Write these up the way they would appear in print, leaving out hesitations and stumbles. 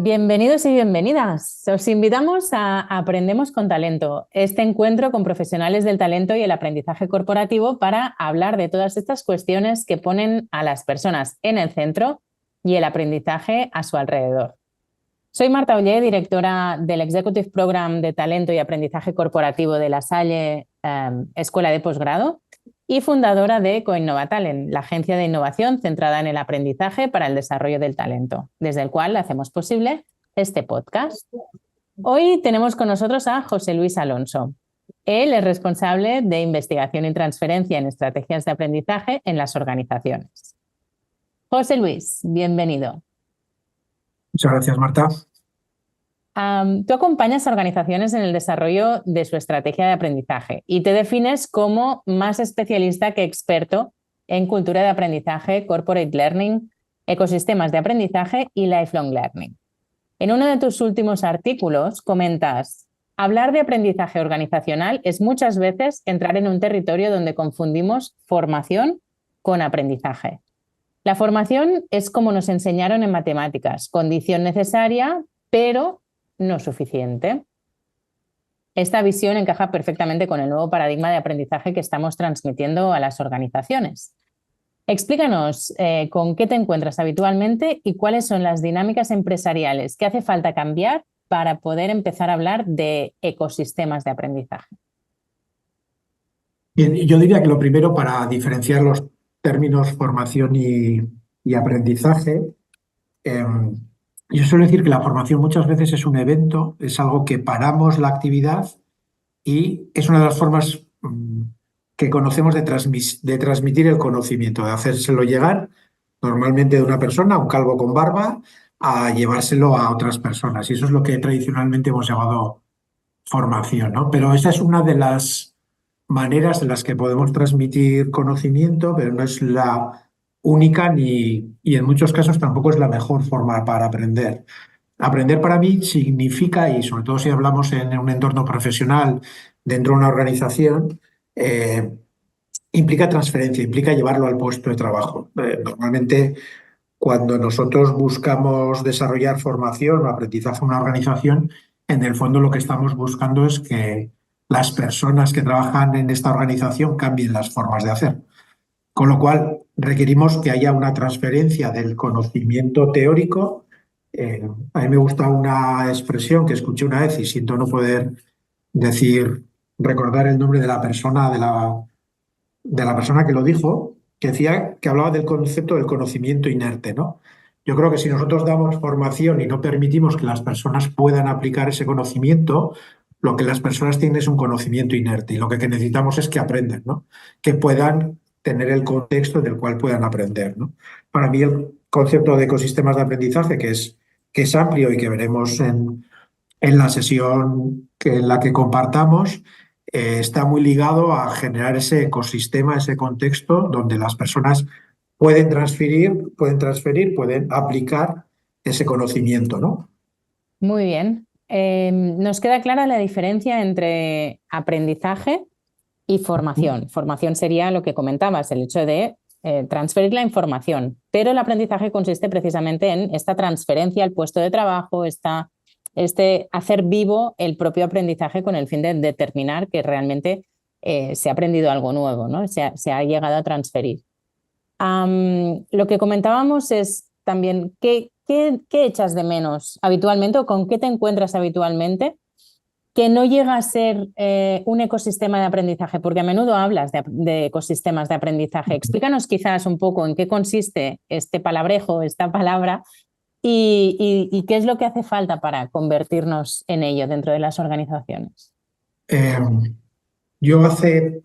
Bienvenidos y bienvenidas. Os invitamos a Aprendemos con Talento, este encuentro con profesionales del talento y el aprendizaje corporativo para hablar de todas estas cuestiones que ponen a las personas en el centro y el aprendizaje a su alrededor. Soy Marta Ollé, directora del Executive Program de Talento y Aprendizaje Corporativo de La Salle Escuela de Posgrado y fundadora de CoInnovaTalent, la agencia de innovación centrada en el aprendizaje para el desarrollo del talento, desde el cual hacemos posible este podcast. Hoy tenemos con nosotros a José Luis Alonso. Él es responsable de investigación y transferencia en estrategias de aprendizaje en las organizaciones. José Luis, bienvenido. Muchas gracias, Marta. Tú acompañas a organizaciones en el desarrollo de su estrategia de aprendizaje y te defines como más especialista que experto en cultura de aprendizaje, corporate learning, ecosistemas de aprendizaje y lifelong learning. En uno de tus últimos artículos comentas: hablar de aprendizaje organizacional es muchas veces entrar en un territorio donde confundimos formación con aprendizaje. La formación es como nos enseñaron en matemáticas, condición necesaria, pero no suficiente. Esta visión encaja perfectamente con el nuevo paradigma de aprendizaje que estamos transmitiendo a las organizaciones. Explícanos con qué te encuentras habitualmente y cuáles son las dinámicas empresariales que hace falta cambiar para poder empezar a hablar de ecosistemas de aprendizaje. Bien, yo diría que lo primero, para diferenciar los términos formación y aprendizaje, yo suelo decir que la formación muchas veces es un evento, es algo que paramos la actividad y es una de las formas que conocemos de transmitir el conocimiento, de hacérselo llegar normalmente de una persona, un calvo con barba, a llevárselo a otras personas. Y eso es lo que tradicionalmente hemos llamado formación, ¿no? Pero esa es una de las maneras en las que podemos transmitir conocimiento, pero no es la única y en muchos casos tampoco es la mejor forma para aprender. Aprender para mí significa, y sobre todo si hablamos en un entorno profesional dentro de una organización, implica transferencia, implica llevarlo al puesto de trabajo. Normalmente cuando nosotros buscamos desarrollar formación o aprendizaje en una organización, en el fondo lo que estamos buscando es que las personas que trabajan en esta organización cambien las formas de hacer. Con lo cual requerimos que haya una transferencia del conocimiento teórico. A mí me gusta una expresión que escuché una vez y siento no poder recordar el nombre de la persona, de la persona que lo dijo, que decía que hablaba del concepto del conocimiento inerte, ¿no? Yo creo que si nosotros damos formación y no permitimos que las personas puedan aplicar ese conocimiento, lo que las personas tienen es un conocimiento inerte y lo que necesitamos es que aprendan, ¿no? Que puedan tener el contexto del cual puedan aprender, ¿no? Para mí el concepto de ecosistemas de aprendizaje, que es amplio y que veremos en la sesión en la que compartamos, está muy ligado a generar ese ecosistema, ese contexto donde las personas pueden aplicar ese conocimiento, ¿no? Muy bien. Nos queda clara la diferencia entre aprendizaje y formación. Formación sería lo que comentabas, el hecho de transferir la información, pero el aprendizaje consiste precisamente en esta transferencia al puesto de trabajo, hacer vivo el propio aprendizaje con el fin de determinar que realmente se ha aprendido algo nuevo, ¿no? Se ha llegado a transferir. Lo que comentábamos es también qué echas de menos habitualmente o con qué te encuentras habitualmente que no llega a ser un ecosistema de aprendizaje, porque a menudo hablas de ecosistemas de aprendizaje. Explícanos quizás un poco en qué consiste este palabrejo, esta palabra, y qué es lo que hace falta para convertirnos en ello dentro de las organizaciones. Yo hace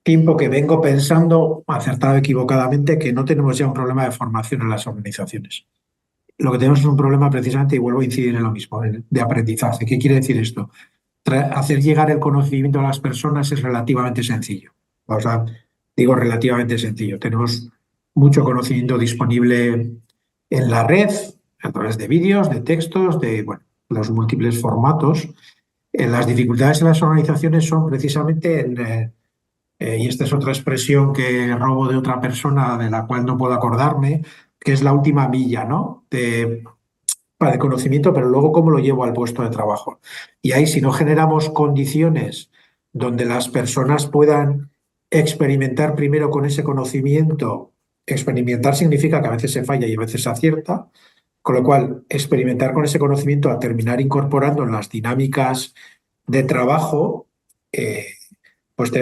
tiempo que vengo pensando, acertado o equivocadamente, que no tenemos ya un problema de formación en las organizaciones. Lo que tenemos es un problema precisamente, y vuelvo a incidir en lo mismo, de aprendizaje. ¿Qué quiere decir esto? Hacer llegar el conocimiento a las personas es relativamente sencillo. O sea, digo relativamente sencillo. Tenemos mucho conocimiento disponible en la red, a través de vídeos, de textos, de los múltiples formatos. Las dificultades en las organizaciones son precisamente y esta es otra expresión que robo de otra persona de la cual no puedo acordarme, que es la última milla, ¿no? para el conocimiento, pero luego cómo lo llevo al puesto de trabajo. Y ahí, si no generamos condiciones donde las personas puedan experimentar primero con ese conocimiento, experimentar significa que a veces se falla y a veces se acierta, con lo cual experimentar con ese conocimiento a terminar incorporando en las dinámicas de trabajo, eh, pues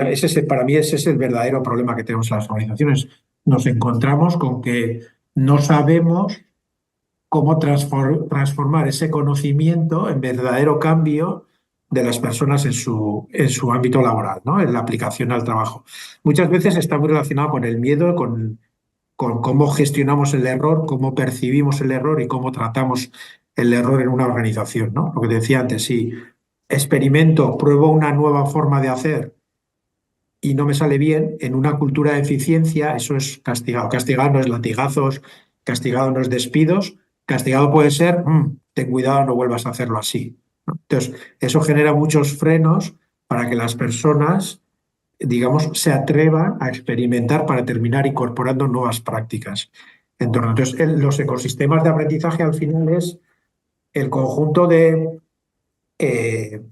para mí ese es el verdadero problema que tenemos en las organizaciones. Nos encontramos con que no sabemos cómo transformar ese conocimiento en verdadero cambio de las personas en su ámbito laboral, ¿no? En la aplicación al trabajo. Muchas veces está muy relacionado con el miedo, con cómo gestionamos el error, cómo percibimos el error y cómo tratamos el error en una organización, ¿no? Lo que te decía antes, si experimento, pruebo una nueva forma de hacer y no me sale bien, en una cultura de eficiencia, eso es castigado. Castigado no es latigazos, castigado no es despidos, castigado puede ser, ten cuidado, no vuelvas a hacerlo así, ¿no? Entonces, eso genera muchos frenos para que las personas, digamos, se atrevan a experimentar para terminar incorporando nuevas prácticas. Entonces, los ecosistemas de aprendizaje al final es el conjunto de eh,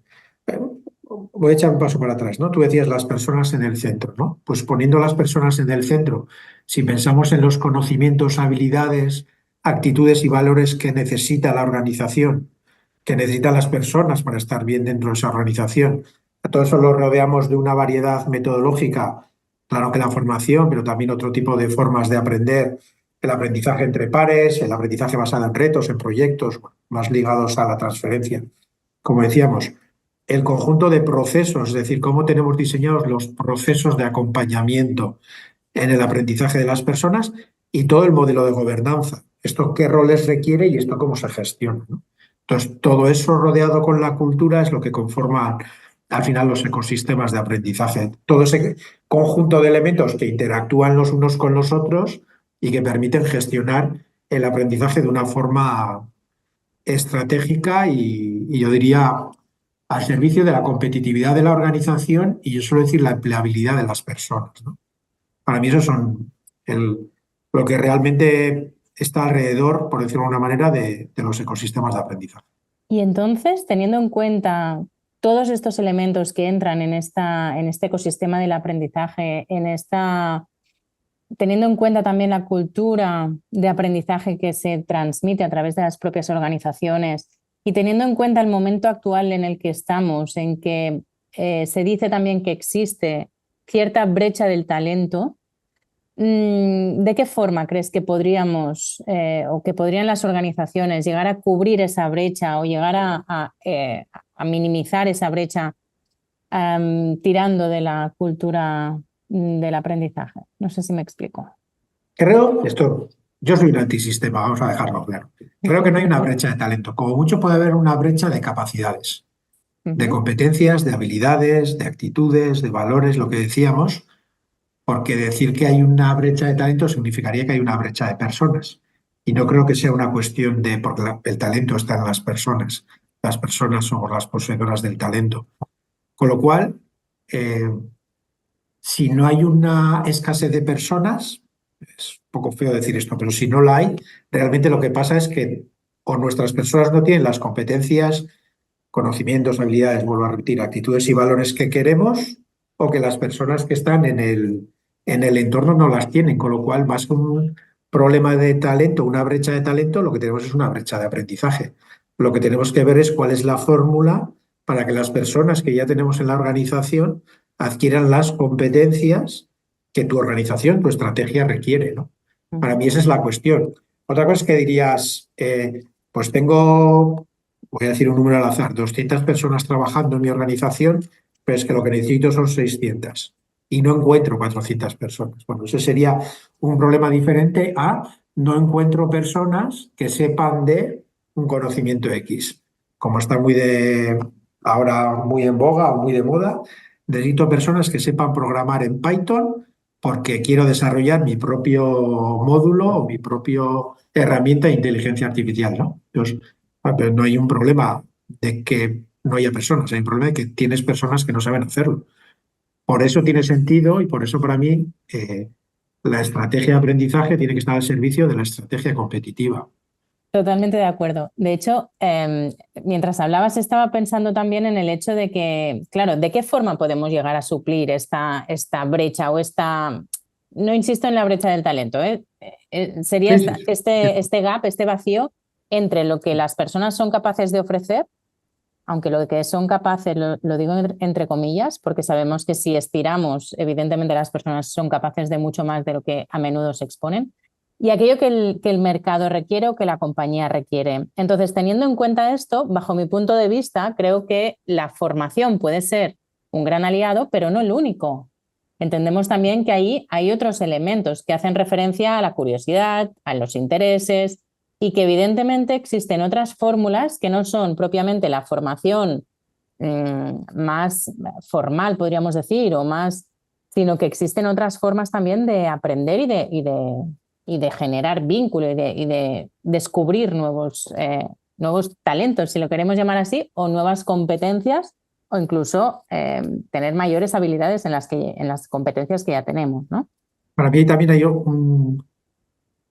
voy a echar un paso para atrás, ¿no? Tú decías las personas en el centro, ¿no? Pues poniendo las personas en el centro, si pensamos en los conocimientos, habilidades, actitudes y valores que necesita la organización, que necesitan las personas para estar bien dentro de esa organización, a todo eso lo rodeamos de una variedad metodológica, claro que la formación, pero también otro tipo de formas de aprender, el aprendizaje entre pares, el aprendizaje basado en retos, en proyectos, más ligados a la transferencia. Como decíamos, el conjunto de procesos, es decir, cómo tenemos diseñados los procesos de acompañamiento en el aprendizaje de las personas y todo el modelo de gobernanza. Esto qué roles requiere y esto cómo se gestiona, ¿no? Entonces, todo eso rodeado con la cultura es lo que conforma al final los ecosistemas de aprendizaje. Todo ese conjunto de elementos que interactúan los unos con los otros y que permiten gestionar el aprendizaje de una forma estratégica y yo diría al servicio de la competitividad de la organización y yo suelo decir la empleabilidad de las personas, ¿no? Para mí eso son lo que realmente está alrededor, por decirlo de alguna manera, de los ecosistemas de aprendizaje. Y entonces, teniendo en cuenta todos estos elementos que entran en este ecosistema del aprendizaje, teniendo en cuenta también la cultura de aprendizaje que se transmite a través de las propias organizaciones y teniendo en cuenta el momento actual en el que estamos, en que se dice también que existe cierta brecha del talento, ¿de qué forma crees que podríamos o que podrían las organizaciones llegar a cubrir esa brecha o llegar a minimizar esa brecha tirando de la cultura del aprendizaje? No sé si me explico. Yo soy un antisistema, vamos a dejarlo claro. Creo que no hay una brecha de talento. Como mucho puede haber una brecha de capacidades, de competencias, de habilidades, de actitudes, de valores, lo que decíamos, porque decir que hay una brecha de talento significaría que hay una brecha de personas. Y no creo que sea una cuestión de, porque el talento está en las personas somos las poseedoras del talento. Con lo cual, eh, si no hay una escasez de personas, es un poco feo decir esto, pero si no la hay, realmente lo que pasa es que o nuestras personas no tienen las competencias, conocimientos, habilidades, vuelvo a repetir, actitudes y valores que queremos, o que las personas que están en el entorno no las tienen, con lo cual, más que un problema de talento, una brecha de talento, lo que tenemos es una brecha de aprendizaje. Lo que tenemos que ver es cuál es la fórmula para que las personas que ya tenemos en la organización adquieran las competencias que tu organización, tu estrategia requiere, ¿no? Para mí esa es la cuestión. Otra cosa es que dirías, pues tengo, voy a decir un número al azar, 200 personas trabajando en mi organización, pero es que lo que necesito son 600 y no encuentro 400 personas. Bueno, ese sería un problema diferente a no encuentro personas que sepan de un conocimiento X. Como está ahora muy en boga o muy de moda, necesito personas que sepan programar en Python porque quiero desarrollar mi propio módulo o mi propia herramienta de inteligencia artificial, ¿no? Entonces, pero no hay un problema de que no haya personas, hay un problema de que tienes personas que no saben hacerlo. Por eso tiene sentido y por eso para mí la estrategia de aprendizaje tiene que estar al servicio de la estrategia competitiva. Totalmente de acuerdo. De hecho, mientras hablabas estaba pensando también en el hecho de que, claro, ¿de qué forma podemos llegar a suplir esta brecha o esta... No insisto en la brecha del talento, ¿eh? Sería Sí, sí, sí. este gap, este vacío entre lo que las personas son capaces de ofrecer, aunque lo que son capaces, lo digo entre comillas, porque sabemos que si estiramos, evidentemente las personas son capaces de mucho más de lo que a menudo se exponen, y aquello que el mercado requiere o que la compañía requiere. Entonces, teniendo en cuenta esto, bajo mi punto de vista, creo que la formación puede ser un gran aliado, pero no el único. Entendemos también que ahí hay otros elementos que hacen referencia a la curiosidad, a los intereses, y que evidentemente existen otras fórmulas que no son propiamente la formación más formal, podríamos decir, o más, sino que existen otras formas también de aprender y de generar vínculo y de descubrir nuevos talentos, si lo queremos llamar así, o nuevas competencias, o incluso tener mayores habilidades en las competencias que ya tenemos, ¿no? Para mí también hay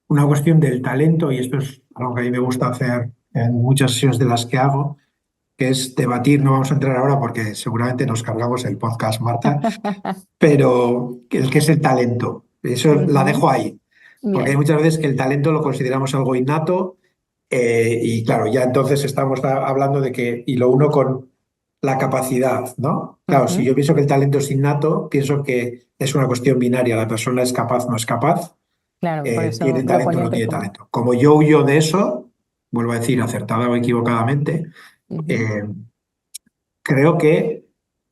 una cuestión del talento, y esto es algo que a mí me gusta hacer en muchas sesiones de las que hago, que es debatir. No vamos a entrar ahora porque seguramente nos cargamos el podcast, Marta, pero el que es el talento. Eso Uh la -huh. dejo ahí, porque hay Bien. muchas veces que el talento lo consideramos algo innato, y claro, ya entonces estamos hablando de que, y lo uno con la capacidad, ¿no? Uh Claro, si -huh. yo pienso que el talento es innato, pienso que es una cuestión binaria, la persona es capaz, no es capaz, Claro, por eso tiene lo talento o ponía no entre tiene comillas. talento. Como yo huyo de eso, vuelvo a decir, acertada o equivocadamente, Uh -huh. eh, creo que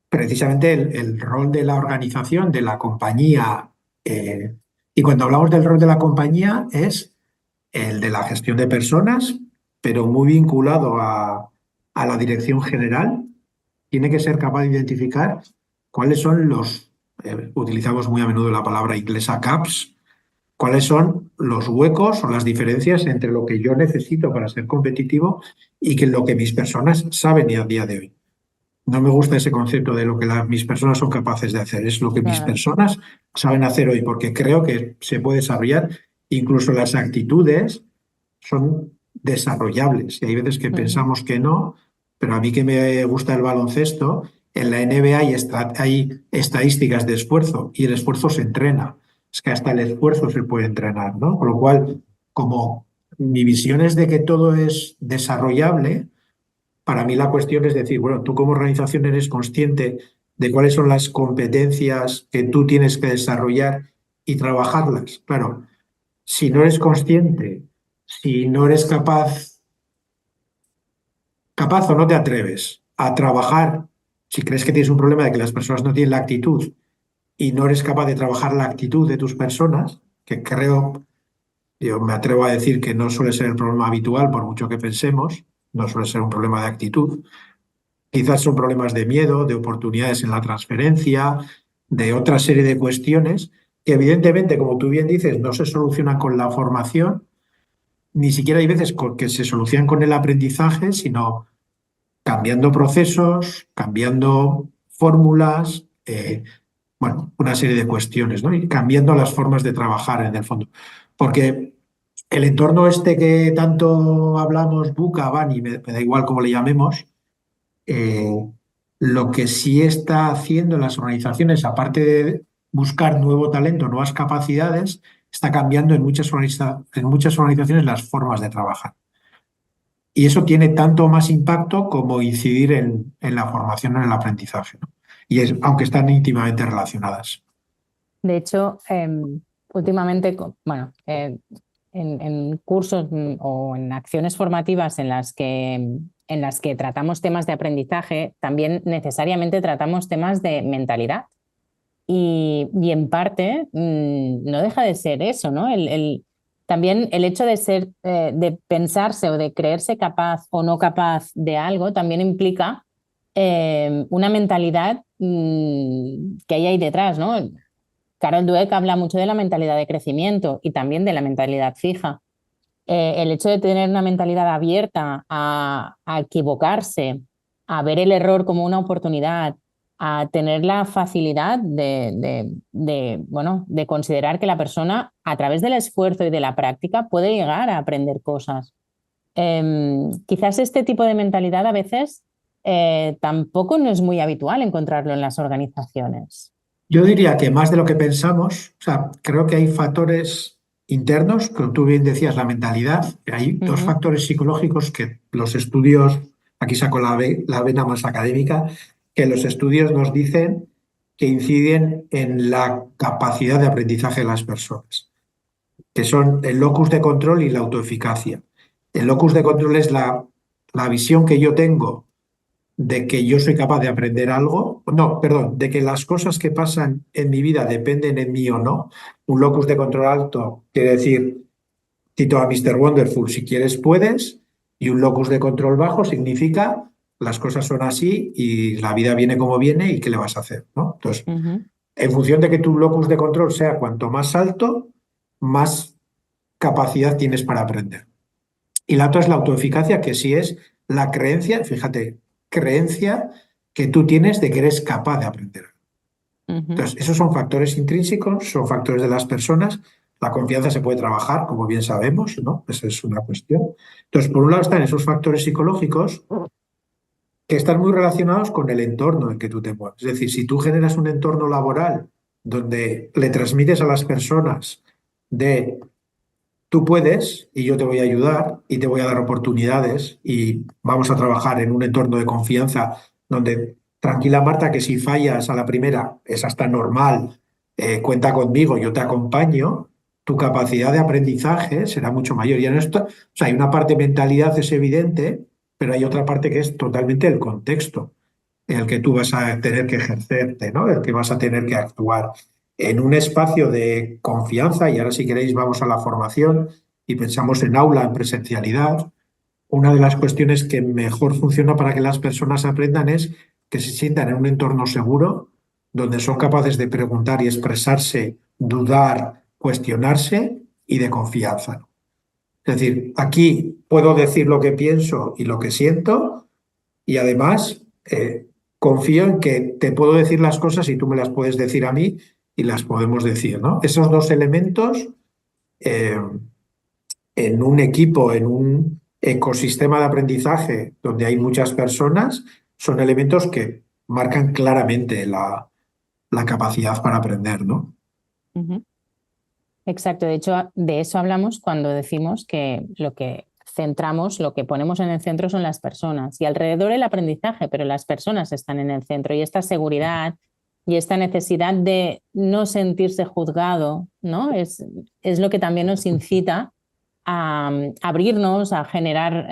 precisamente el rol de la organización, de la compañía, y cuando hablamos del rol de la compañía es el de la gestión de personas, pero muy vinculado a la dirección general. Tiene que ser capaz de identificar cuáles son utilizamos muy a menudo la palabra inglesa gaps, cuáles son los huecos o las diferencias entre lo que yo necesito para ser competitivo y que lo que mis personas saben a día de hoy. No me gusta ese concepto de lo que mis personas son capaces de hacer, es lo que mis Claro. personas saben hacer hoy, porque creo que se puede desarrollar. Incluso las actitudes son desarrollables, y hay veces que Uh -huh. pensamos que no, pero a mí que me gusta el baloncesto, en la NBA hay estadísticas de esfuerzo, y el esfuerzo se entrena. Es que hasta el esfuerzo se puede entrenar, ¿no? Con lo cual, como mi visión es de que todo es desarrollable, para mí la cuestión es decir, bueno, tú como organización eres consciente de cuáles son las competencias que tú tienes que desarrollar y trabajarlas. Claro, si no eres consciente, si no eres capaz o no te atreves a trabajar, si crees que tienes un problema de que las personas no tienen la actitud y no eres capaz de trabajar la actitud de tus personas, que creo, yo me atrevo a decir que no suele ser el problema habitual, por mucho que pensemos, no suele ser un problema de actitud. Quizás son problemas de miedo, de oportunidades en la transferencia, de otra serie de cuestiones que evidentemente, como tú bien dices, no se solucionan con la formación, ni siquiera hay veces que se solucionan con el aprendizaje, sino cambiando procesos, cambiando fórmulas, bueno, una serie de cuestiones, ¿no? Y cambiando las formas de trabajar en el fondo. Porque el entorno este que tanto hablamos, Buca, Bani, me da igual cómo le llamemos, eh, lo que sí está haciendo las organizaciones, aparte de buscar nuevo talento, nuevas capacidades, está cambiando en muchas organizaciones las formas de trabajar. Y eso tiene tanto más impacto como incidir en la formación, en el aprendizaje, ¿no? Aunque están íntimamente relacionadas. De hecho, últimamente, bueno, en cursos o en acciones formativas en las que tratamos temas de aprendizaje, también necesariamente tratamos temas de mentalidad. Y en parte no deja de ser eso, ¿no? También el hecho de ser, de pensarse o de creerse capaz o no capaz de algo también implica una mentalidad que hay ahí detrás, ¿no? Carol Dweck habla mucho de la mentalidad de crecimiento y también de la mentalidad fija. El hecho de tener una mentalidad abierta a equivocarse, a ver el error como una oportunidad, a tener la facilidad bueno, de considerar que la persona, a través del esfuerzo y de la práctica, puede llegar a aprender cosas. quizás este tipo de mentalidad a veces tampoco no es muy habitual encontrarlo en las organizaciones. Yo diría que más de lo que pensamos, o sea, creo que hay factores internos, como tú bien decías, la mentalidad. Hay dos factores psicológicos que los estudios, aquí saco la vena más académica, que los estudios nos dicen que inciden en la capacidad de aprendizaje de las personas, que son el locus de control y la autoeficacia. El locus de control es la visión que yo tengo de que yo soy capaz de aprender algo, no, perdón, de que las cosas que pasan en mi vida dependen en mí o no. Un locus de control alto quiere decir, cito a Mr. Wonderful, si quieres puedes, y un locus de control bajo significa las cosas son así y la vida viene como viene y qué le vas a hacer, ¿no? Entonces, en función de que tu locus de control sea cuanto más alto, más capacidad tienes para aprender. Y la otra es la autoeficacia, que sí es la creencia, fíjate, creencia que tú tienes de que eres capaz de aprender. Entonces, esos son factores intrínsecos, son factores de las personas. La confianza se puede trabajar, como bien sabemos, ¿no? Esa es una cuestión. Entonces, por un lado están esos factores psicológicos que están muy relacionados con el entorno en que tú te mueves. Es decir, si tú generas un entorno laboral donde le transmites a las personas de tú puedes y yo te voy a ayudar y te voy a dar oportunidades y vamos a trabajar en un entorno de confianza donde tranquila Marta, que si fallas a la primera es hasta normal, cuenta conmigo, yo te acompaño, tu capacidad de aprendizaje será mucho mayor. Y en esto, o sea, hay una parte de mentalidad, es evidente, pero hay otra parte que es totalmente el contexto en el que tú vas a tener que ejercerte, ¿no? El que vas a tener que actuar en un espacio de confianza. Y ahora, si queréis, vamos a la formación y pensamos en aula, en presencialidad. Una de las cuestiones que mejor funciona para que las personas aprendan es que se sientan en un entorno seguro, donde son capaces de preguntar y expresarse, dudar, cuestionarse y de confianza. Es decir, aquí puedo decir lo que pienso y lo que siento y además confío en que te puedo decir las cosas y tú me las puedes decir a mí y las podemos decir, ¿no? Esos dos elementos eh, en un equipo, en un ecosistema de aprendizaje donde hay muchas personas, son elementos que marcan claramente la capacidad para aprender, ¿no? Exacto, de hecho, de eso hablamos cuando decimos que lo que centramos, lo que ponemos en el centro son las personas y alrededor el aprendizaje, pero las personas están en el centro y esta seguridad y esta necesidad de no sentirse juzgado, ¿no? Es lo que también nos incita a abrirnos, a generar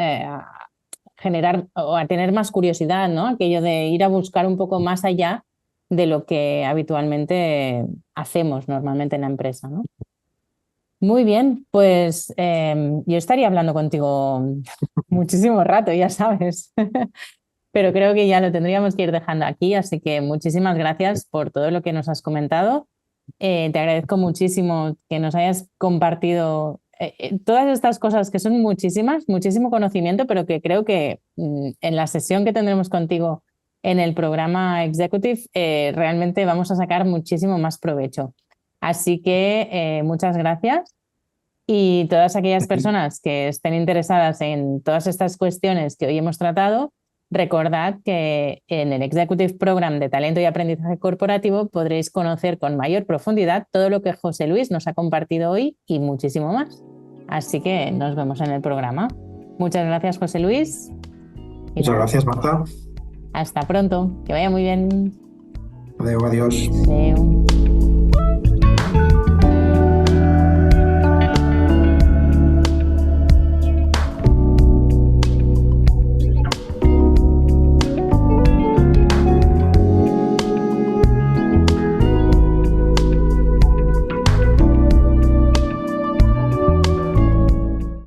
o a tener más curiosidad, ¿no? Aquello de ir a buscar un poco más allá de lo que habitualmente hacemos normalmente en la empresa, ¿no? Muy bien, pues yo estaría hablando contigo muchísimo rato, ya sabes, pero creo que ya lo tendríamos que ir dejando aquí, así que muchísimas gracias por todo lo que nos has comentado. Te agradezco muchísimo que nos hayas compartido todas estas cosas que son muchísimas, muchísimo conocimiento, pero que creo que en la sesión que tendremos contigo en el programa Executive realmente vamos a sacar muchísimo más provecho. Así que muchas gracias y todas aquellas personas que estén interesadas en todas estas cuestiones que hoy hemos tratado, recordad que en el Executive Program de Talento y Aprendizaje Corporativo podréis conocer con mayor profundidad todo lo que José Luis nos ha compartido hoy y muchísimo más. Así que nos vemos en el programa. Muchas gracias, José Luis. Muchas gracias, Marta. Hasta pronto. Que vaya muy bien. Adiós. Adeu.